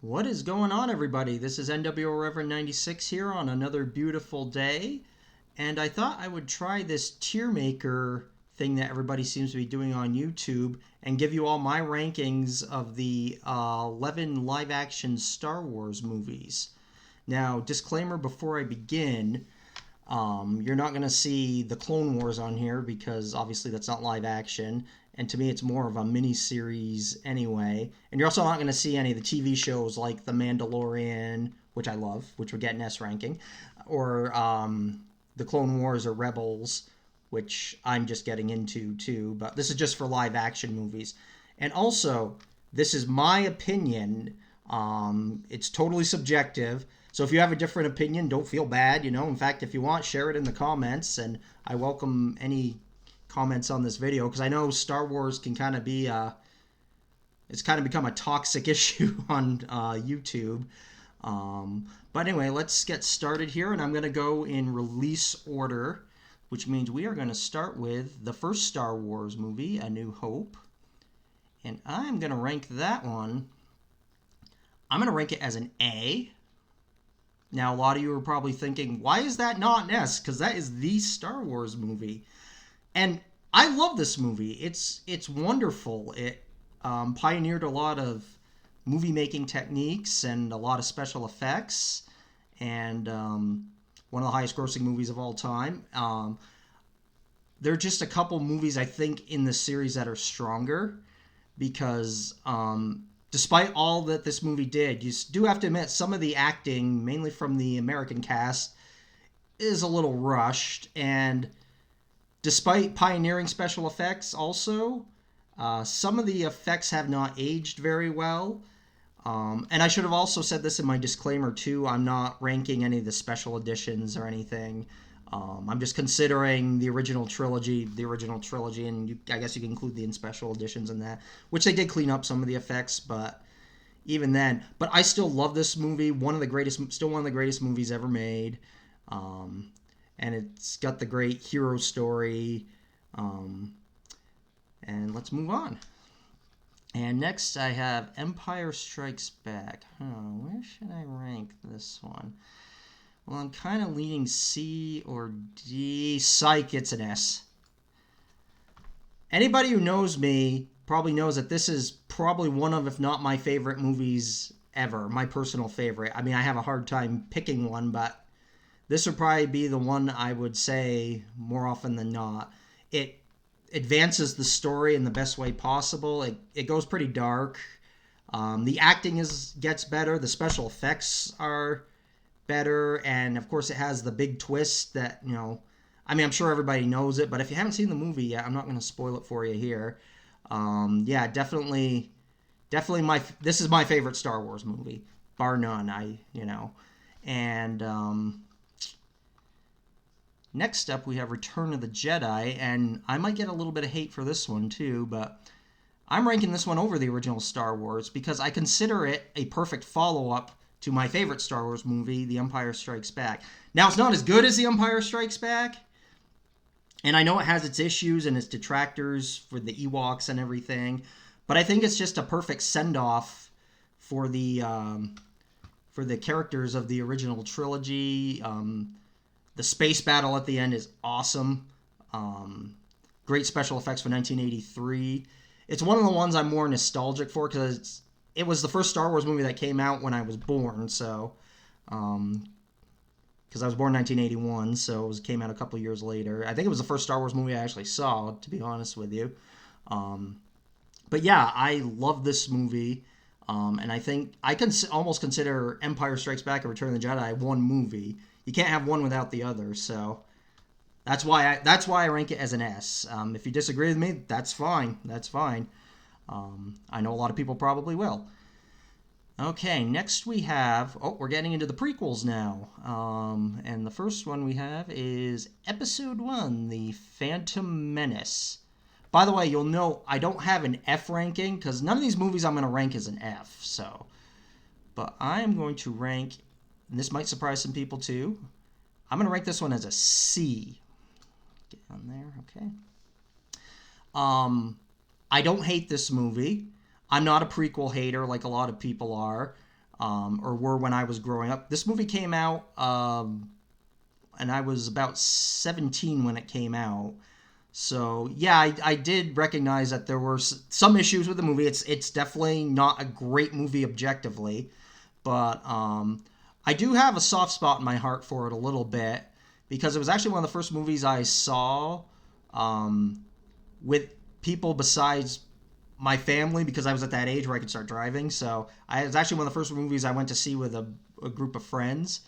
What is going on, everybody? This is NWO Reverend 96 here on another beautiful day. And I thought I would try this tier maker thing that everybody seems to be doing on YouTube and give you all my rankings of the 11 live action Star Wars movies. Now, disclaimer before I begin, you're not going to see the Clone Wars on here because obviously that's not live action. And to me, it's more of a mini series anyway. And you're also not going to see any of the TV shows like The Mandalorian, which I love, which would get an S ranking, or The Clone Wars or Rebels, which I'm just getting into too. But this is just for live action movies. And also, this is my opinion. It's totally subjective. So if you have a different opinion, don't feel bad. In fact, if you want, share it in the comments. And I welcome any comments on this video because I know Star Wars can kind of be it's kind of become a toxic issue on YouTube. But anyway, let's get started here, and I'm going to go in release order, which means we are going to start with the first Star Wars movie, A New Hope, and I'm going to rank that one. I'm going to rank it as an A. Now, a lot of you are probably thinking, why is that not an S? Because that is the Star Wars movie. And I love this movie. It's wonderful. It pioneered a lot of movie making techniques and a lot of special effects, and one of the highest grossing movies of all time. There are just a couple movies I think in the series that are stronger because despite all that this movie did, you do have to admit some of the acting, mainly from the American cast, is a little rushed. And despite pioneering special effects also, some of the effects have not aged very well. And I should have also said this in my disclaimer too. I'm not ranking any of the special editions or anything. I'm just considering the original trilogy, and I guess you can include the special editions in that, which they did clean up some of the effects, but even then. But I still love this movie. Still one of the greatest movies ever made. And it's got the great hero story. And let's move on. And next I have Empire Strikes Back. Where should I rank this one? Well, I'm kind of leaning C or D. Psych, it's an S. Anybody who knows me probably knows that this is probably one of, if not my favorite movies ever. My personal favorite. I mean, I have a hard time picking one, but this would probably be the one I would say more often than not. It advances the story in the best way possible. It goes pretty dark. The acting gets better. The special effects are better. And, of course, it has the big twist that, I mean, I'm sure everybody knows it. But if you haven't seen the movie yet, I'm not going to spoil it for you here. Yeah, definitely this is my favorite Star Wars movie, bar none. And next up, we have Return of the Jedi, and I might get a little bit of hate for this one too, but I'm ranking this one over the original Star Wars because I consider it a perfect follow-up to my favorite Star Wars movie, The Empire Strikes Back. Now, it's not as good as The Empire Strikes Back, and I know it has its issues and its detractors for the Ewoks and everything, but I think it's just a perfect send-off for the characters of the original trilogy. The space battle at the end is awesome. Great special effects for 1983. It's one of the ones I'm more nostalgic for because it was the first Star Wars movie that came out when I was born. So, because I was born in 1981, so it came out a couple years later. I think it was the first Star Wars movie I actually saw, to be honest with you. But yeah, I love this movie. And I think I can almost consider Empire Strikes Back and Return of the Jedi one movie. You can't have one without the other, so that's why I rank it as an S. If you disagree with me, that's fine. That's fine. I know a lot of people probably will. Okay, next we have... we're getting into the prequels now. And the first one we have is Episode 1, The Phantom Menace. By the way, you'll note I don't have an F ranking because none of these movies I'm going to rank as an F. But I am going to rank... and this might surprise some people too. I'm going to rank this one as a C. Get on there, okay. I don't hate this movie. I'm not a prequel hater like a lot of people are. or were when I was growing up. This movie came out, and I was about 17 when it came out. So yeah, I did recognize that there were some issues with the movie. It's definitely not a great movie objectively, but I do have a soft spot in my heart for it a little bit because it was actually one of the first movies I saw with people besides my family because I was at that age where I could start driving. So it was actually one of the first movies I went to see with a group of friends.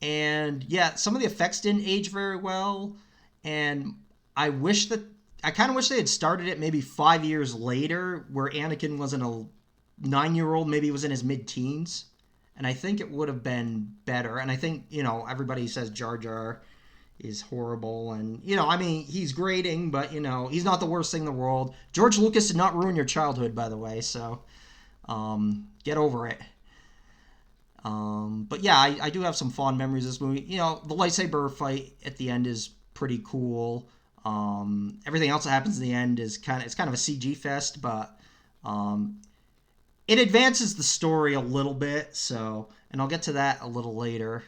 And yeah, some of the effects didn't age very well. And I kind of wish they had started it maybe 5 years later where Anakin wasn't a 9-year old, maybe he was in his mid teens. And I think it would have been better. And I think, everybody says Jar Jar is horrible. And, I mean, he's grating, but, he's not the worst thing in the world. George Lucas did not ruin your childhood, by the way. So get over it. But yeah, I do have some fond memories of this movie. The lightsaber fight at the end is pretty cool. Everything else that happens in the end is kind of a CG fest, but it advances the story a little bit. So, and I'll get to that a little later.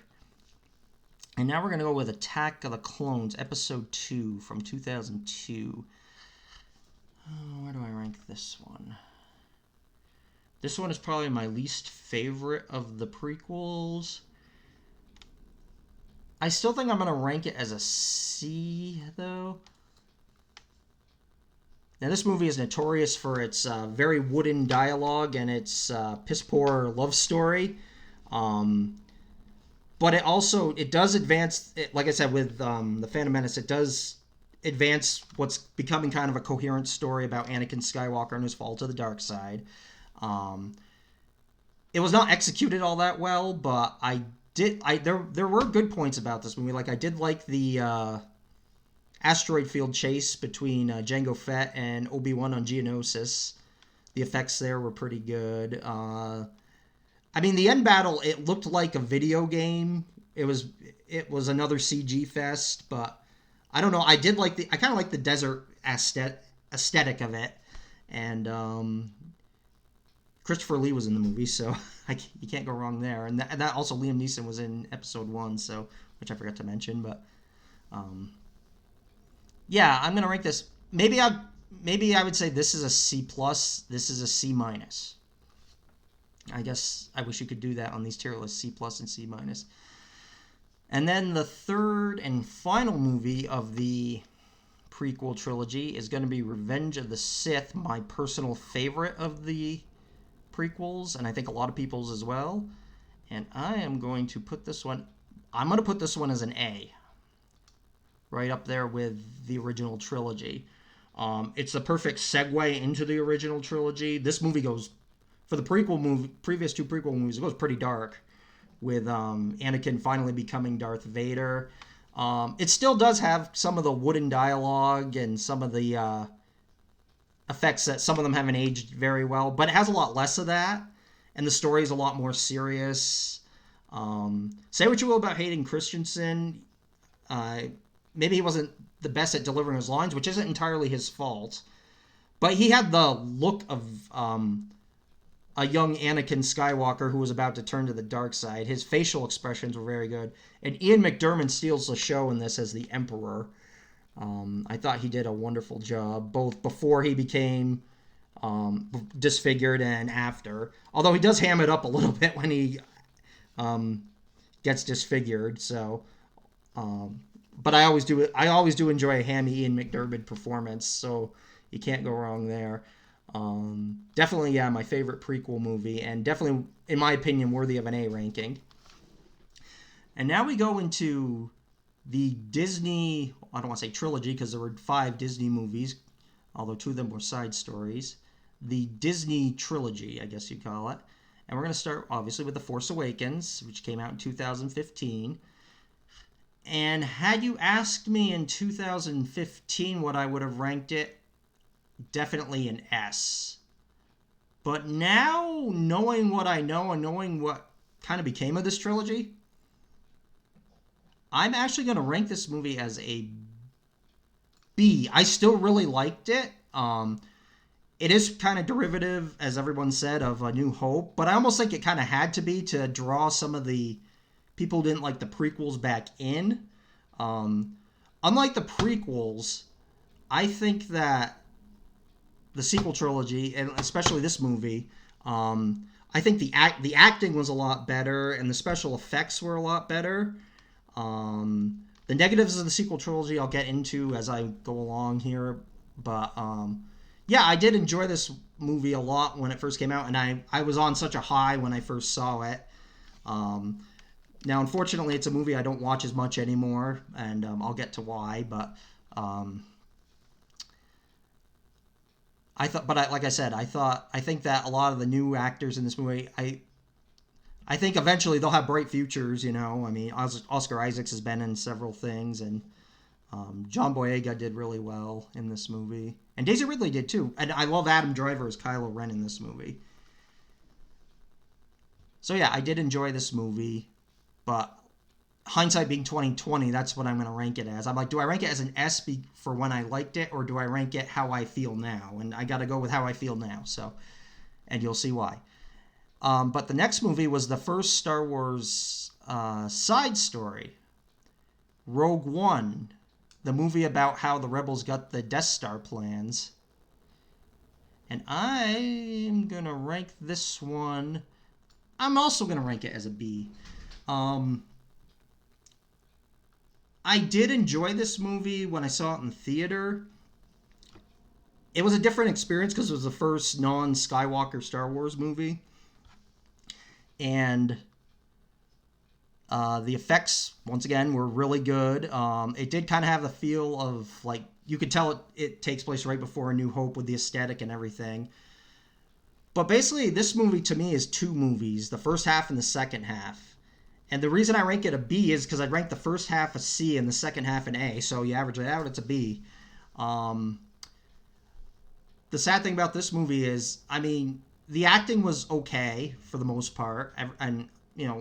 And now we're gonna go with Attack of the Clones, Episode 2 from 2002. Where do I rank this one? This one is probably my least favorite of the prequels. I still think I'm going to rank it as a C, though. Now, this movie is notorious for its very wooden dialogue and its piss-poor love story. But it does advance, like I said, with The Phantom Menace, it does advance what's becoming kind of a coherent story about Anakin Skywalker and his fall to the dark side. It was not executed all that well, but there were good points about this movie. Like I did like the asteroid field chase between Jango Fett and Obi-Wan on Geonosis. The effects there were pretty good. I mean, the end battle, it looked like a video game. It was another CG fest, but I don't know. I kind of like the desert aesthetic of it, and Christopher Lee was in the movie, so you can't go wrong there. And that also Liam Neeson was in Episode 1, so which I forgot to mention. But yeah, I'm gonna rank this. Maybe I would say this is a C plus. This is a C minus. I guess I wish you could do that on these tier lists, C plus and C minus. And then the third and final movie of the prequel trilogy is going to be Revenge of the Sith, my personal favorite of the prequels, and I think a lot of people's as well. And I'm going to put this one as an A, right up there with the original trilogy. It's the perfect segue into the original trilogy. This movie goes, for the previous two prequel movies, it goes pretty dark, with Anakin finally becoming Darth Vader. It still does have some of the wooden dialogue and some of the effects that some of them haven't aged very well, but it has a lot less of that, and the story is a lot more serious. Say what you will about Hayden Christensen, maybe he wasn't the best at delivering his lines, which isn't entirely his fault, but he had the look of a young Anakin Skywalker who was about to turn to the dark side. His facial expressions were very good, and Ian McDiarmid steals the show in this as the Emperor. I thought he did a wonderful job, both before he became disfigured and after. Although he does ham it up a little bit when he gets disfigured. So, but I always do enjoy a hammy Ian McDiarmid performance. So you can't go wrong there. Definitely, yeah, my favorite prequel movie, and definitely, in my opinion, worthy of an A ranking. And now we go into the Disney, I don't want to say trilogy because there were 5 Disney movies, although 2 of them were side stories. The Disney trilogy, I guess you'd call it. And we're going to start, obviously, with The Force Awakens, which came out in 2015. And had you asked me in 2015 what I would have ranked it, definitely an S. But now, knowing what I know and knowing what kind of became of this trilogy, I'm actually going to rank this movie as a B. I still really liked it. it is kind of derivative, as everyone said, of A New Hope, but I almost think it kind of had to be to draw some of the people who didn't like the prequels back in. Um, Unlike the prequels, I think that the sequel trilogy, and especially this movie, I think the acting was a lot better, and the special effects were a lot better. The negatives of the sequel trilogy I'll get into as I go along here, but yeah, I did enjoy this movie a lot when it first came out, and I was on such a high when I first saw it. Um, Now, unfortunately, it's a movie I don't watch as much anymore, and I'll get to why. But um, like I said, I think that a lot of the new actors in this movie, I think eventually they'll have bright futures. I mean, Oscar Isaacs has been in several things, and John Boyega did really well in this movie, and Daisy Ridley did too. And I love Adam Driver as Kylo Ren in this movie. So yeah, I did enjoy this movie, but hindsight being 2020, that's what I'm going to rank it as. I'm like, do I rank it as an S for when I liked it, or do I rank it how I feel now? And I got to go with how I feel now. So, and you'll see why. But the next movie was the first Star Wars side story, Rogue One, the movie about how the rebels got the Death Star plans. And I'm going to rank this one. I'm also going to rank it as a B. I did enjoy this movie when I saw it in theater. It was a different experience because it was the first non-Skywalker Star Wars movie. And the effects, once again, were really good. It did kind of have the feel of, like, you could tell it takes place right before A New Hope with the aesthetic and everything. But basically, this movie to me is two movies, the first half and the second half. And the reason I rank it a B is because I'd rank the first half a C and the second half an A. So you average it out, it's a B. The sad thing about this movie is, I mean, the acting was okay for the most part. And,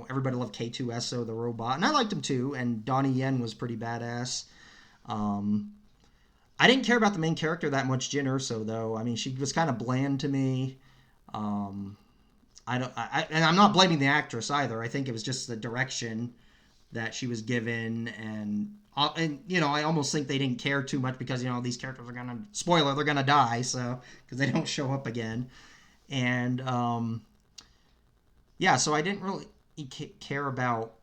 everybody loved K2SO, the robot. And I liked him too. And Donnie Yen was pretty badass. I didn't care about the main character that much, Jyn Erso, though. I mean, she was kind of bland to me. And I'm not blaming the actress either. I think it was just the direction that she was given, and I almost think they didn't care too much because these characters are gonna, spoiler, they're gonna die, so because they don't show up again, and yeah, so I didn't really care about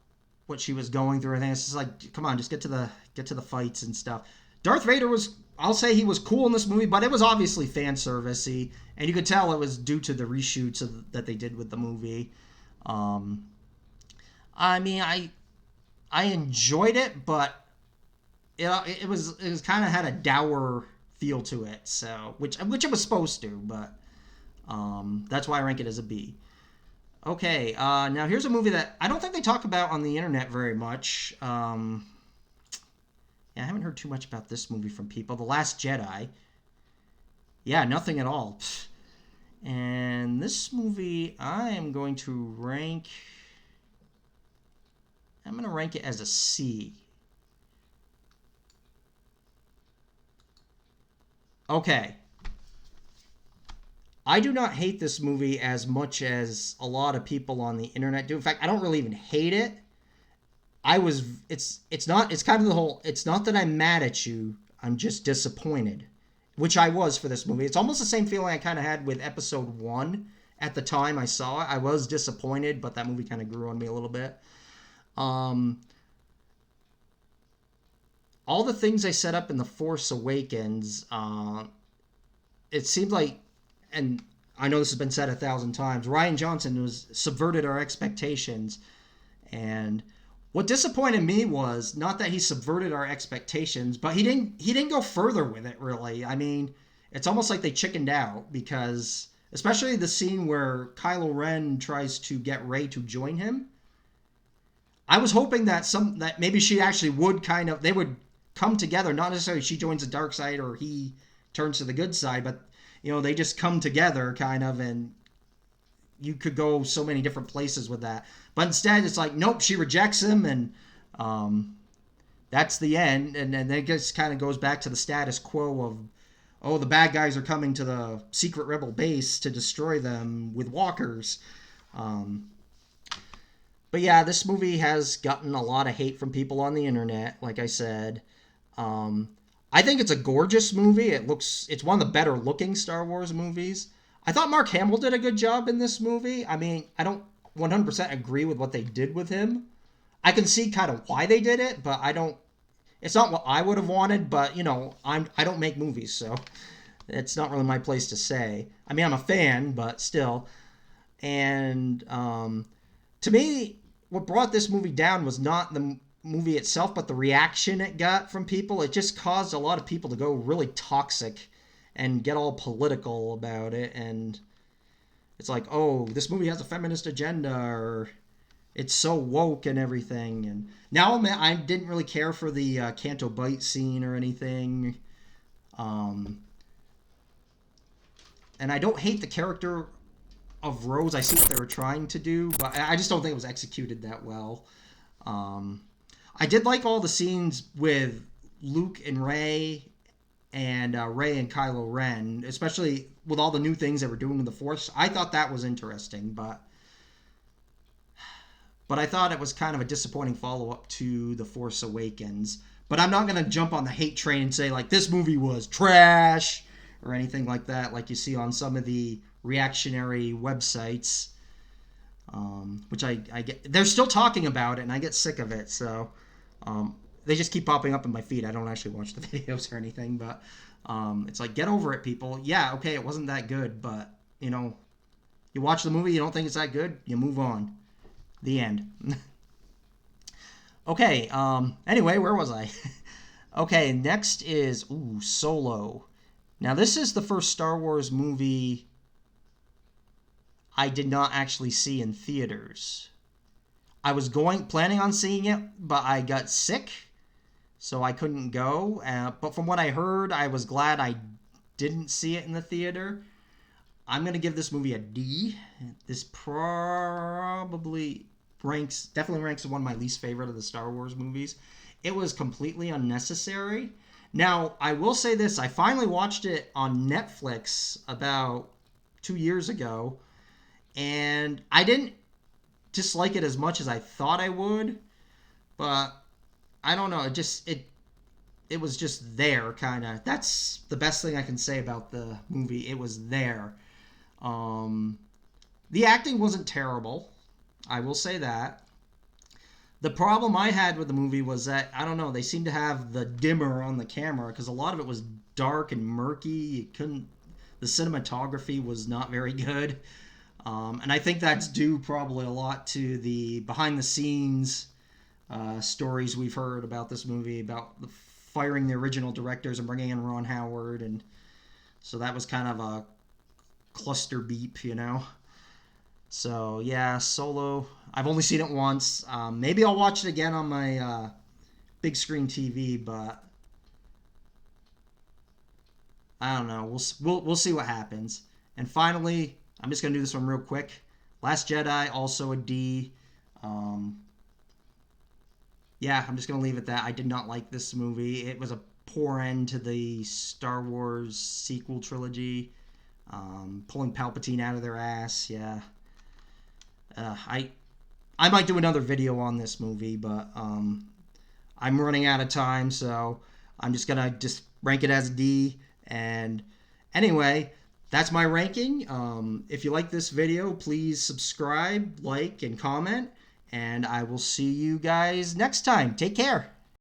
what she was going through. I think it's just like, come on, just get to the fights and stuff. Darth Vader was, I'll say he was cool in this movie, but it was obviously fan servicey, and you could tell it was due to the reshoots that they did with the movie. I mean, I enjoyed it, but it was kind of had a dour feel to it, so which it was supposed to, but that's why I rank it as a B. Okay, now here's a movie that I don't think they talk about on the internet very much. Yeah, I haven't heard too much about this movie from people. The Last Jedi. Yeah, nothing at all. And this movie, I'm going to rank it as a C. Okay. I do not hate this movie as much as a lot of people on the internet do. In fact, I don't really even hate it. It's kind of the whole, it's not that I'm mad at you, I'm just disappointed, which I was for this movie. It's almost the same feeling I kind of had with episode 1 at the time I saw it. I was disappointed, but that movie kind of grew on me a little bit. All the things they set up in The Force Awakens, it seemed like, and I know this has been said 1,000 times, Rian Johnson subverted our expectations. And what disappointed me was not that he subverted our expectations, but he didn't go further with it, really. I mean, it's almost like they chickened out, because especially the scene where Kylo Ren tries to get Rey to join him. I was hoping that maybe she actually would they would come together, not necessarily she joins the dark side or he turns to the good side, but they just come together kind of, and you could go so many different places with that. But instead, it's like, nope, she rejects him, and that's the end. And then it just kind of goes back to the status quo oh, the bad guys are coming to the secret rebel base to destroy them with walkers. Um, but yeah, this movie has gotten a lot of hate from people on the internet, like I said. Um, I think it's a gorgeous movie. It's one of the better looking Star Wars movies. I thought Mark Hamill did a good job in this movie. I mean, I don't 100% agree with what they did with him. I can see kind of why they did it, but I don't. It's not what I would have wanted. But I don't make movies, so it's not really my place to say. I mean, I'm a fan, but still. And to me, what brought this movie down was not the movie itself, but the reaction it got from people. It just caused a lot of people to go really toxic and get all political about it. And it's like, oh, this movie has a feminist agenda, or it's so woke and everything. And now I didn't really care for the Canto Bite scene or anything. Um, and I don't hate the character of Rose. I see what they were trying to do, but I just don't think it was executed that well. Um, I did like all the scenes with Luke and Rey and Rey and Kylo Ren, especially with all the new things they were doing with the Force. I thought that was interesting, but I thought it was kind of a disappointing follow up to The Force Awakens. But I'm not going to jump on the hate train and say, like, this movie was trash or anything like that, like you see on some of the reactionary websites, which I get. They're still talking about it, and I get sick of it. So they just keep popping up in my feed. I don't actually watch the videos or anything, but it's like, get over it, people. Yeah, okay, it wasn't that good, but, you watch the movie, you don't think it's that good, you move on. The end. Okay, anyway, where was I? Okay, next is, Solo. Now, this is the first Star Wars movie I did not actually see in theaters. I was planning on seeing it, but I got sick, so I couldn't go. But from what I heard, I was glad I didn't see it in the theater. I'm going to give this movie a D. This definitely ranks as one of my least favorite of the Star Wars movies. It was completely unnecessary. Now, I will say this. I finally watched it on Netflix about 2 years ago, and I didn't dislike it as much as I thought I would, but I don't know. It was just there, kind of. That's the best thing I can say about the movie. It was there. The acting wasn't terrible. I will say that. The problem I had with the movie was that, I don't know, they seemed to have the dimmer on the camera because a lot of it was dark and murky. The cinematography was not very good. And I think that's due probably a lot to the behind the scenes stories we've heard about this movie, about firing the original directors and bringing in Ron Howard. And so that was kind of a cluster beep, So yeah, Solo. I've only seen it once. Maybe I'll watch it again on my big screen TV, but I don't know. We'll see what happens. And finally, I'm just gonna do this one real quick. Last Jedi, also a D. Yeah, I'm just gonna leave it at that. I did not like this movie. It was a poor end to the Star Wars sequel trilogy. Pulling Palpatine out of their ass. Yeah. I might do another video on this movie, but I'm running out of time, so I'm just gonna rank it as a D. And anyway, that's my ranking. If you like this video, please subscribe, like, and comment, and I will see you guys next time. Take care.